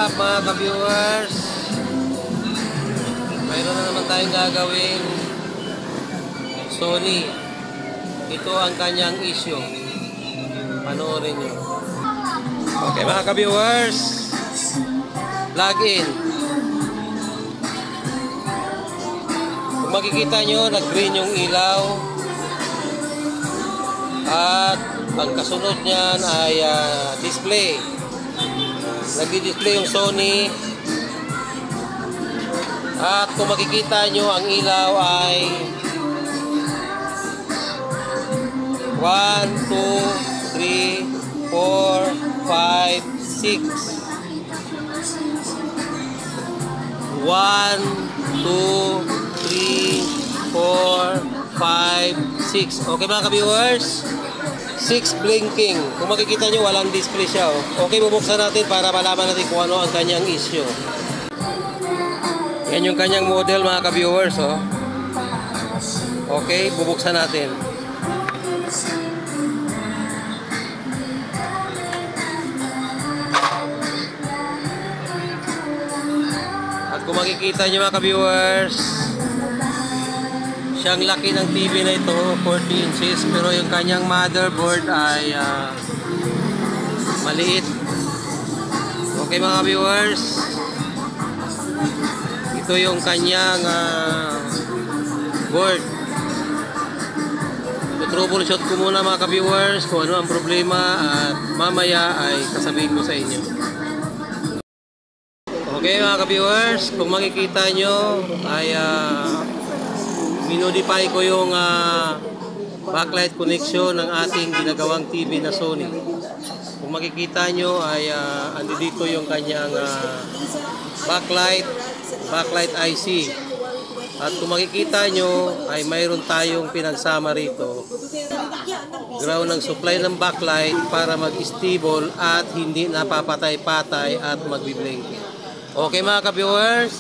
Mga ka-viewers, mayroon na naman tayong gagawin. Sony, ito ang kanyang issue. Panoorin nyo. Okay mga ka-viewers, log in. Kung makikita nyo, nag-green yung ilaw. At ang kasunod niyan ay display. Nag-display yung Sony. At kung makikita nyo, ang ilaw ay 1, 2, 3, 4, 5, 6. 1, 2, 3, 4, 5, 6. Okay mga ka-viewers? 6 blinking. Kung makikita nyo, walang display siya. Oh. Okay, bubuksan natin para malaman natin kung ano ang kanyang issue. Yan yung kanyang model mga ka-viewers. Oh. Okay, bubuksan natin. At kung makikita nyo mga ka-viewers, siyang laki ng TV na ito, 40 inches, pero yung kanyang motherboard ay maliit. Okay mga viewers, ito yung kanyang board. Troubleshoot ko muna mga ka-viewers kung ano ang problema at mamaya ay sasabihin ko sa inyo. Okay mga ka-viewers, kung makikita nyo ay minodify ko yung backlight connection ng ating ginagawang TV na Sony. Kung makikita nyo ay andi dito yung kanyang backlight IC. At kung makikita nyo ay mayroon tayong pinagsama rito. Ground ng supply ng backlight para mag-stable at hindi napapatay-patay at magbiblink. Okay mga ka-viewers,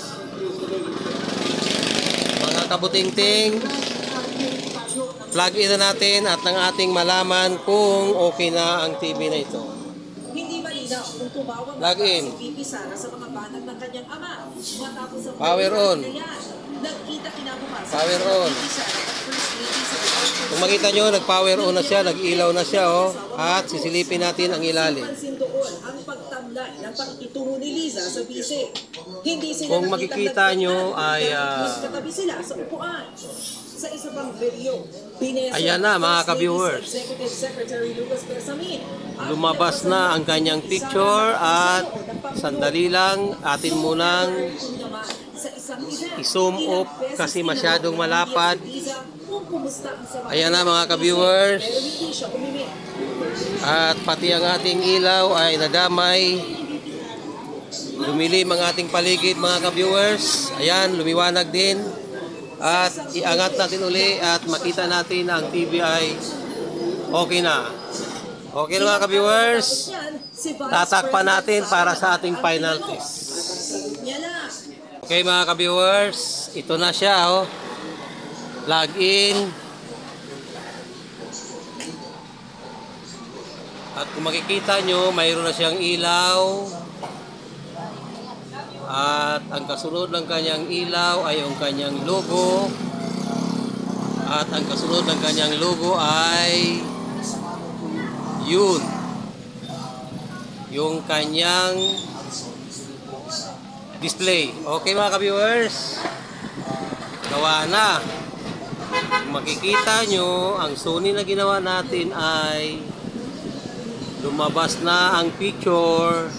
mga kabuting-ting, plug in na natin at ng ating malaman kung okay na ang TV na ito. Plug in. Power on. Power on. Kung makita nyo, nag-power on na siya, nag-ilaw na siya, oh. At sisilipin natin ang ilalim. Kung makikita nyo ay ayan na mga ka-viewers, lumabas na ang kanyang picture at sandali lang, atin munang i-zoom off kasi masyadong malapad. Ayan na mga ka-viewers, at pati ang ating ilaw ay nadamay. Lumilim ang ating paligid mga ka-viewers. Ayan, lumiwanag din. At iangat natin uli at makita natin na ang TV ay okay na. Okay na mga ka-viewers. Tatakpan natin para sa ating final test. Okay mga ka-viewers, ito na siya. Oh. Log in. At kung makikita nyo, mayroon na siyang ilaw. At ang kasunod ng kanyang ilaw ay yung kanyang logo. At ang kasunod ng kanyang logo ay yun, yung kanyang display. Okay mga ka-viewers, gawa na. Kung makikita nyo, ang Sony na ginawa natin ay lumabas na ang picture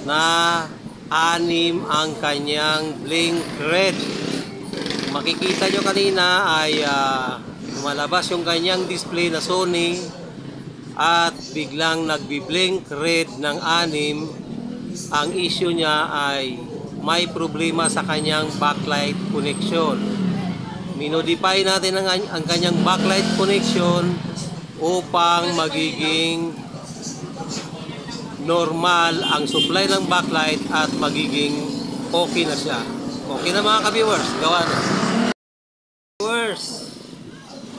na 6 ang kanyang blink red. Makikita nyo kanina ay lumalabas yung kanyang display na Sony at biglang nagbi-blink red ng 6. Ang issue niya ay may problema sa kanyang backlight connection. Minodify natin ang kanyang backlight connection upang magiging normal ang supply ng backlight at magiging okay na siya. Okay na mga ka-viewers, gawa na. Viewers,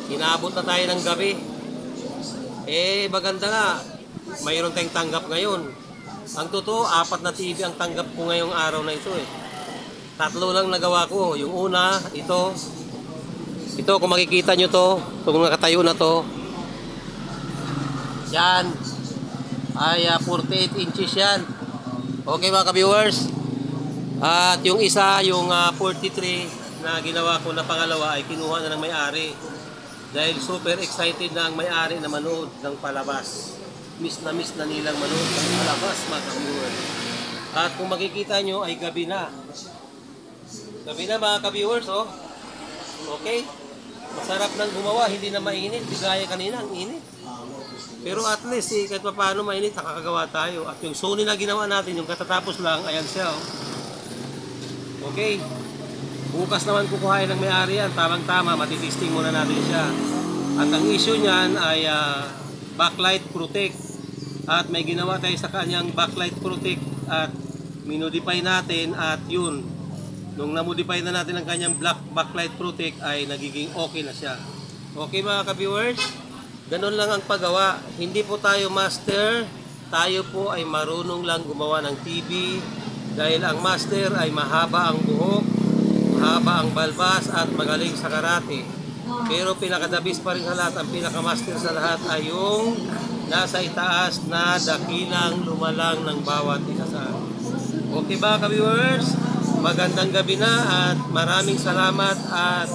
inaabot na tayo ng gabi. Maganda nga, mayroon tayong tanggap ngayon. Ang totoo, 4 na TV ang tanggap ko ngayong araw na ito eh. 3 lang nagawa ko. Yung una, ito. Ito, kung makikita nyo to, kung nakatayo na to. Yan. Ay 48 inches yan. Okay mga ka-viewers. At yung isa, yung 43 na ginawa ko na pangalawa ay kinuha na ng may-ari. Dahil super excited na ang may-ari na manood ng palabas. Miss na nilang manood ng palabas mga ka-viewers. At kung makikita nyo ay gabi na. Gabi na mga ka-viewers, oh. Okay? Masarap nang gumawa, hindi na mainit. Di gaya kanina, ang init. Pero at least, kahit pa paano mainit, nakakagawa tayo. At yung Sony na ginawa natin, yung katatapos lang, ayan siya, oh. Okay? Bukas naman kukuhain ng may-ari yan. Tamang-tama, matitesting muna natin siya. At ang issue niyan ay backlight protect. At may ginawa tayo sa kanyang backlight protect at minodify natin at yun. Nung namodify na natin ang kanyang black backlight protect ay nagiging okay na siya. Okay mga ka-viewers? Ganun lang ang paggawa. Hindi po tayo master. Tayo po ay marunong lang gumawa ng TV. Dahil ang master ay mahaba ang buhok, mahaba ang balbas at magaling sa karate. Pero pinakadabis pa rin sa lahat, ang pinakamaster sa lahat ay yung nasa itaas na dakilang lumalang ng bawat isa sa atin. Okay ba ka-viewers? Magandang gabi na at maraming salamat at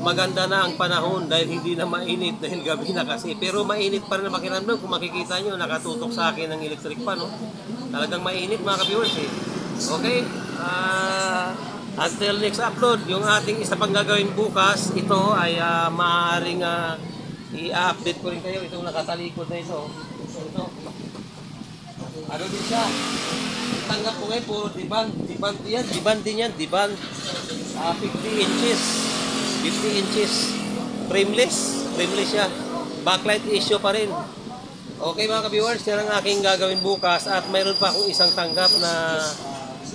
maganda na ang panahon dahil hindi na mainit dahil gabi na kasi. Pero mainit pa rin na pakiramdam kung makikita nyo nakatutok sa akin ng electric fan. No? Talagang mainit mga ka-viewers eh. Okay? Until next upload, yung ating isa pang gagawin bukas, ito ay maaaring i-update ko rin kayo. Itong nakatalikod na ito. Ito. Ano din siya? Tanggap ko ngayon, puro diban din yan, 50 inches, 50 inches, frameless siya, backlight issue pa rin. Okay mga ka-viewers, yan ang aking gagawin bukas at mayroon pa akong isang tanggap na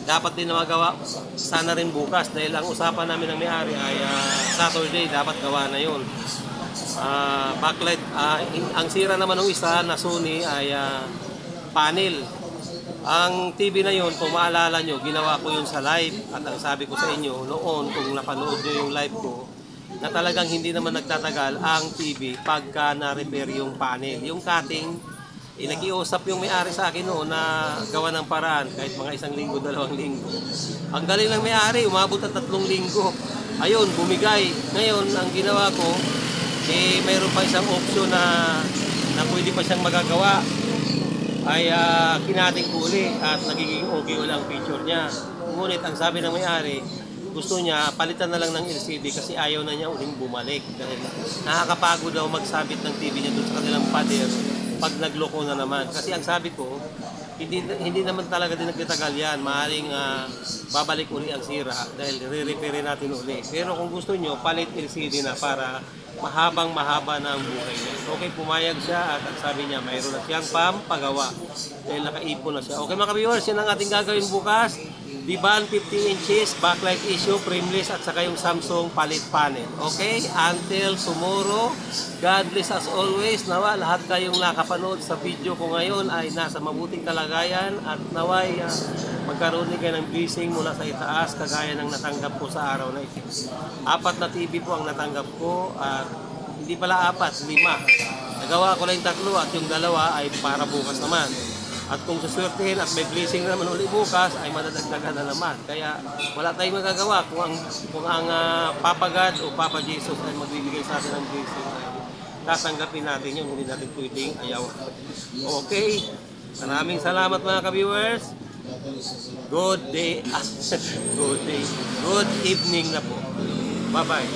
dapat din na magawa sana rin bukas dahil ang usapan namin ng may-ari ay Saturday, dapat gawa na yun. Backlight, ang sira naman ng isa na Sony ay panel. Ang TV na yun, kung maalala nyo, ginawa ko yun sa live at ang sabi ko sa inyo noon kung napanood nyo yung live ko na talagang hindi naman nagtatagal ang TV pagka na-repair yung panel. Yung cutting, nakiusap yung may-ari sa akin noon na gawa ng paraan kahit mga 1 linggo, 2 linggo. Ang galing ng may-ari, umabot ang 3 linggo. Ayun, bumigay. Ngayon, ang ginawa ko, mayroon pa isang option na pwede pa siyang magagawa. Ay kinating ko uli at nagiging okay ulit ang picture niya. Ngunit ang sabi ng may-ari, gusto niya palitan na lang ng LCD kasi ayaw na niya uling bumalik. Dahil nakakapagod daw magsabit ng TV niya doon sa kanilang pader pag nagloko na naman. Kasi ang sabi ko, hindi naman talaga din nagtatagal yan. Maaaring babalik uli ang sira dahil re-repair natin uli. Pero kung gusto nyo, palit LCD na para mahaba na ang buhay niya. Okay, pumayag siya at sabi niya mayroon na siyang pampagawa dahil nakaipon na siya. Okay mga ka-viewers, yan ang ating gagawin bukas. Diban 50 inches, backlight issue, frameless at saka yung Samsung palit panel. Okay, until tomorrow, God bless as always. Nawa lahat kayong nakapanood sa video ko ngayon ay nasa mabuting kalagayan at naway magkaroon din kayo ng blessing mula sa itaas kagaya ng natanggap ko sa araw na ito. 4 na TV po ang natanggap ko at hindi pala 4, 5. Nagawa ko lang 3 at yung 2 ay para bukas naman. At kung suswertehin at may blessing naman ulit bukas ay madadagdagan na naman. Kaya wala tayong magagawa kung ang Papa God o Papa Jesus ay magbibigay sa atin ng blessing. Tatanggapin natin yun, hindi natin pwedeng ayaw. Okay, maraming salamat mga ka-viewers. Good day. Good evening na po. Bye-bye.